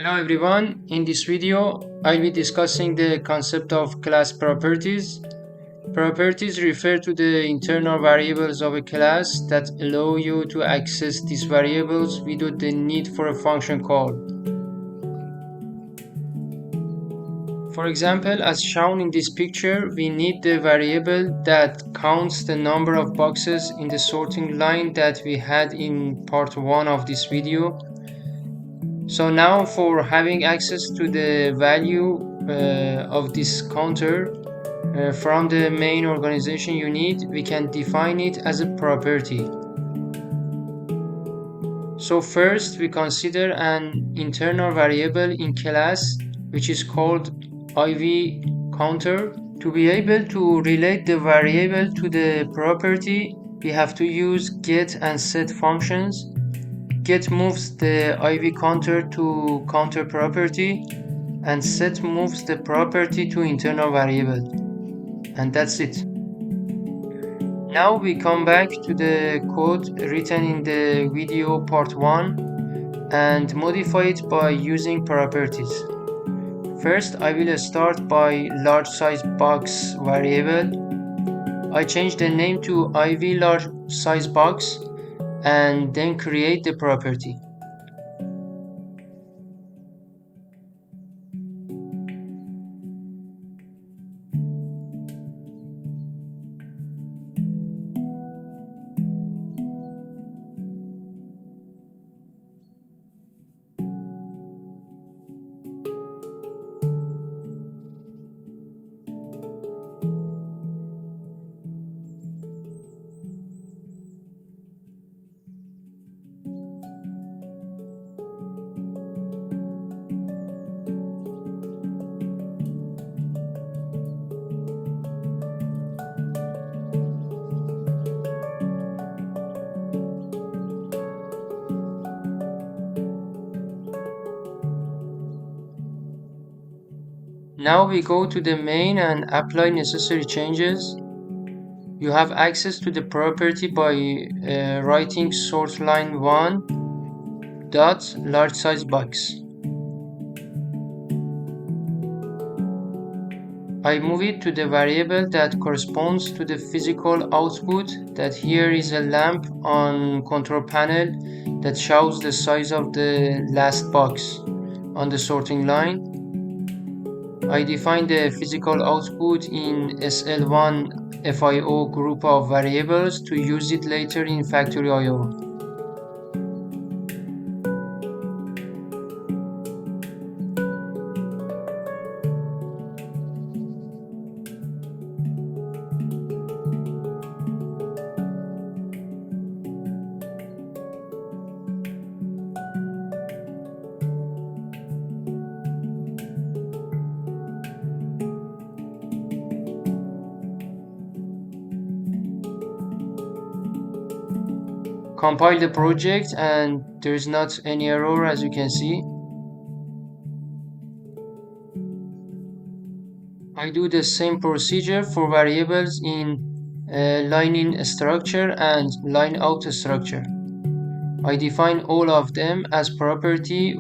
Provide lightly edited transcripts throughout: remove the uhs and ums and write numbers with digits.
Hello everyone, in this video I'll be discussing the concept of class properties. Properties refer to the internal variables of a class that allow you to access these variables without the need for a function call. For example, as shown in this picture, we need the variable that counts the number of boxes in the sorting line that we had in part 1 of this video. So now for having access to the value of this counter from the main organization unit, we can define it as a property. So first we consider an internal variable in class which is called IV counter. To be able to relate the variable to the property, we have to use get and set functions. Get moves the IV counter to counter property, and set moves the property to internal variable. And that's it. Now we come back to the code written in the video part 1 and modify it by using properties. First, I will start by large size box variable. I change the name to IV large size box and then create the property. Now we go to the main and apply necessary changes. You have access to the property by writing sort line 1 dot large size box. I move it to the variable that corresponds to the physical output, that here is a lamp on control panel that shows the size of the last box on the sorting line. I define the physical output in SL1 FIO group of variables to use it later in factory IO. Compile the project and there is not any error, as you can see. I do the same procedure for variables in line in structure and line out structure. I define all of them as property.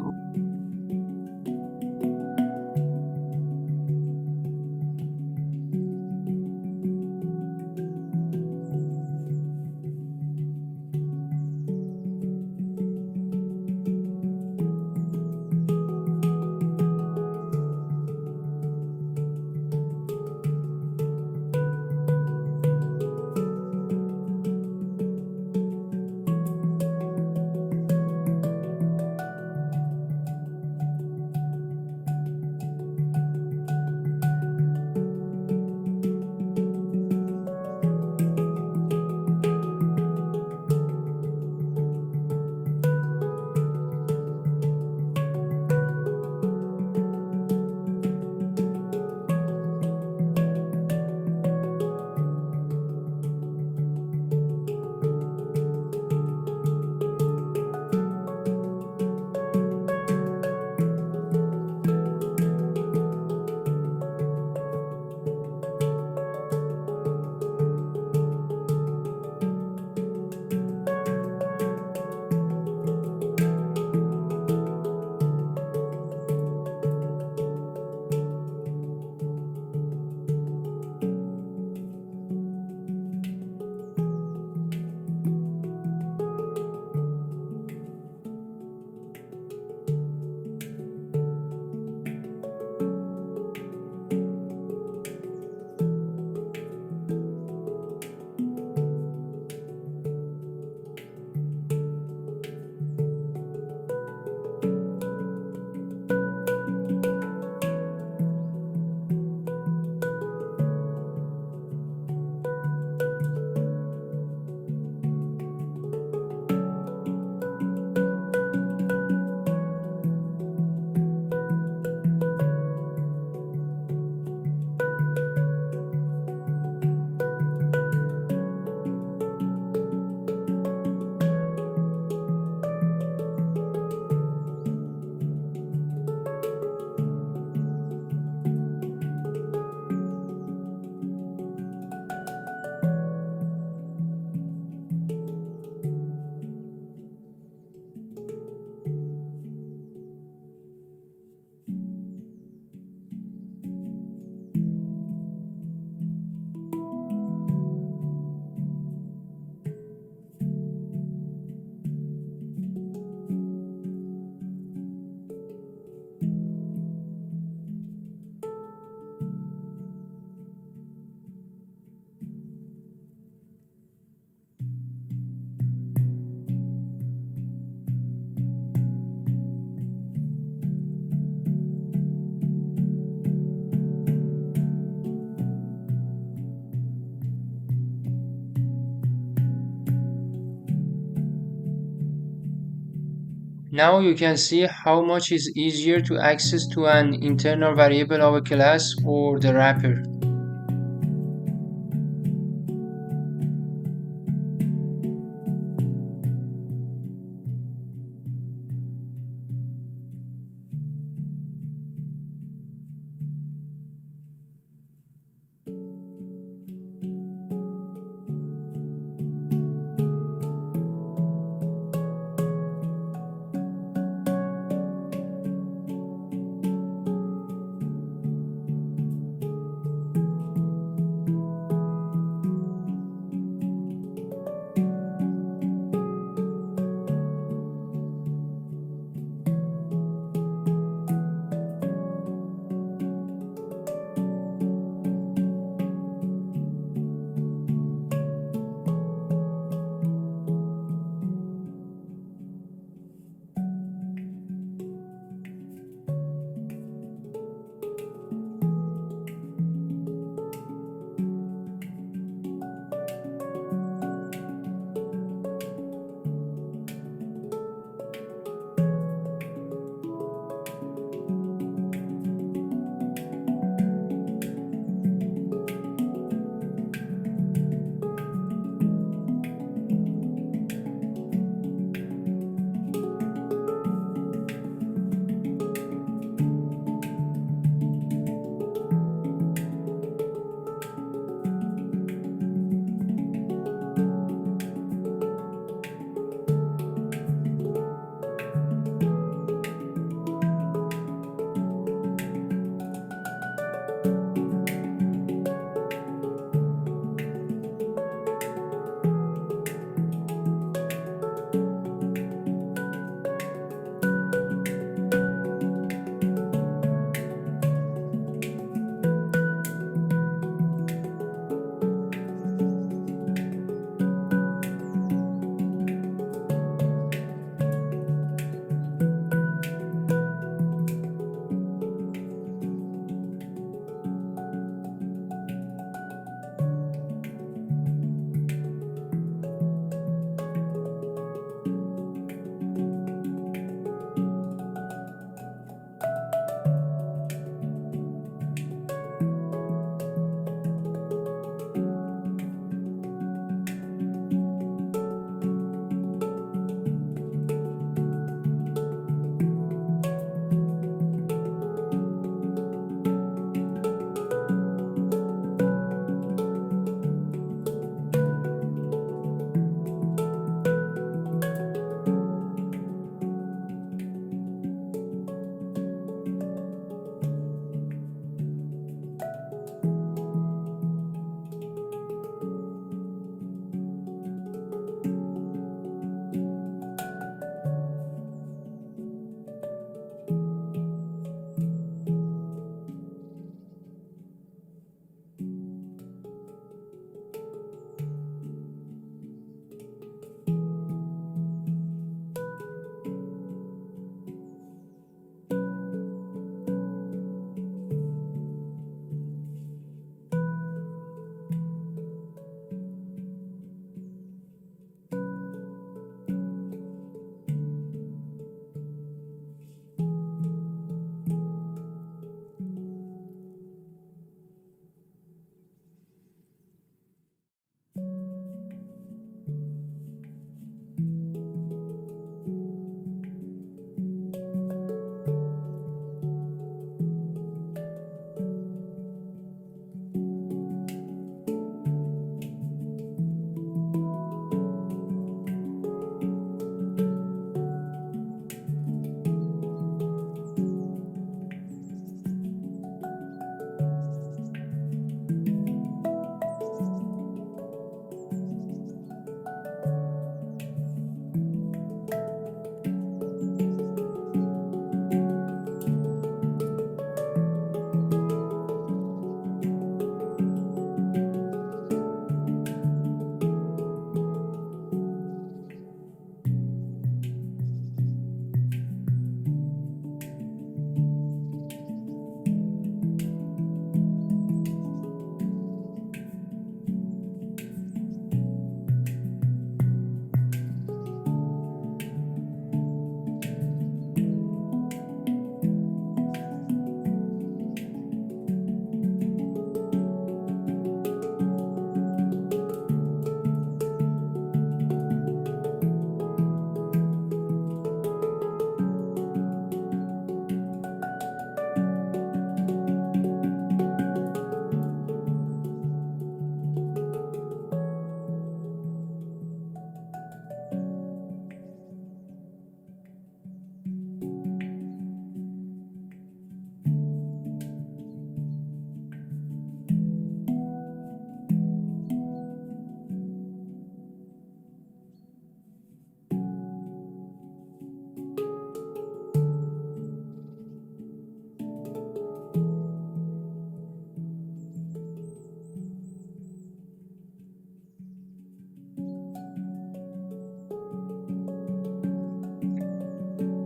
Now you can see how much is easier to access to an internal variable of a class or the wrapper.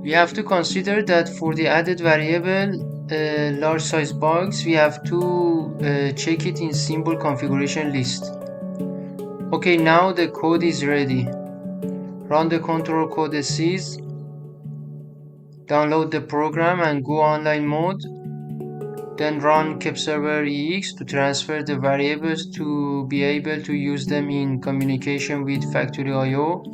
We have to consider that for the added variable large size box, we have to check it in symbol configuration list. Okay, now the code is ready. Run the control Codesys, download the program and go online mode. Then run KepserverEX to transfer the variables to be able to use them in communication with factory IO.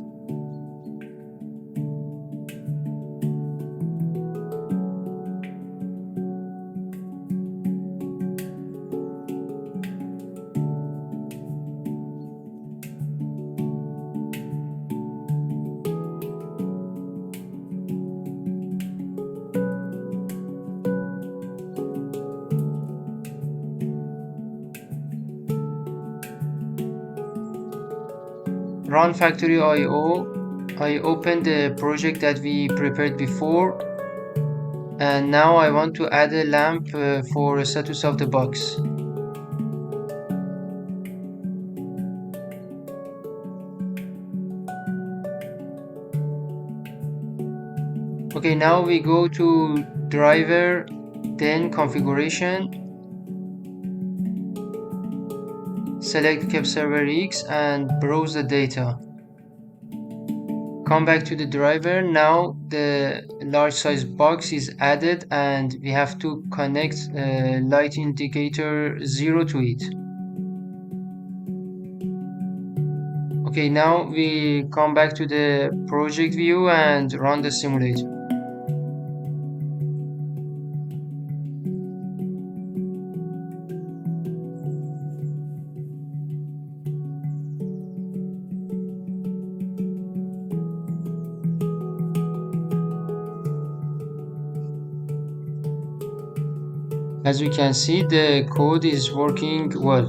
Run factory IO. I opened the project that we prepared before, and now I want to add a lamp for status of the box. Okay, now we go to driver, then configuration, select KepserverEX and browse the data. Come back to the driver. Now the large size box is added and we have to connect light indicator 0 to it. Okay, now we come back to the project view and run the simulator. As you can see, the code is working well.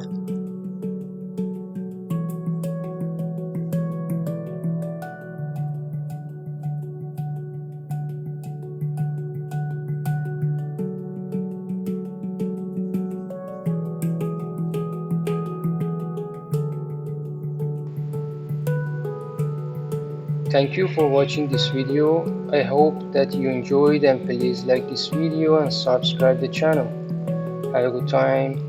Thank you for watching this video. I hope that you enjoyed, and please like this video and subscribe the channel. Have a good time.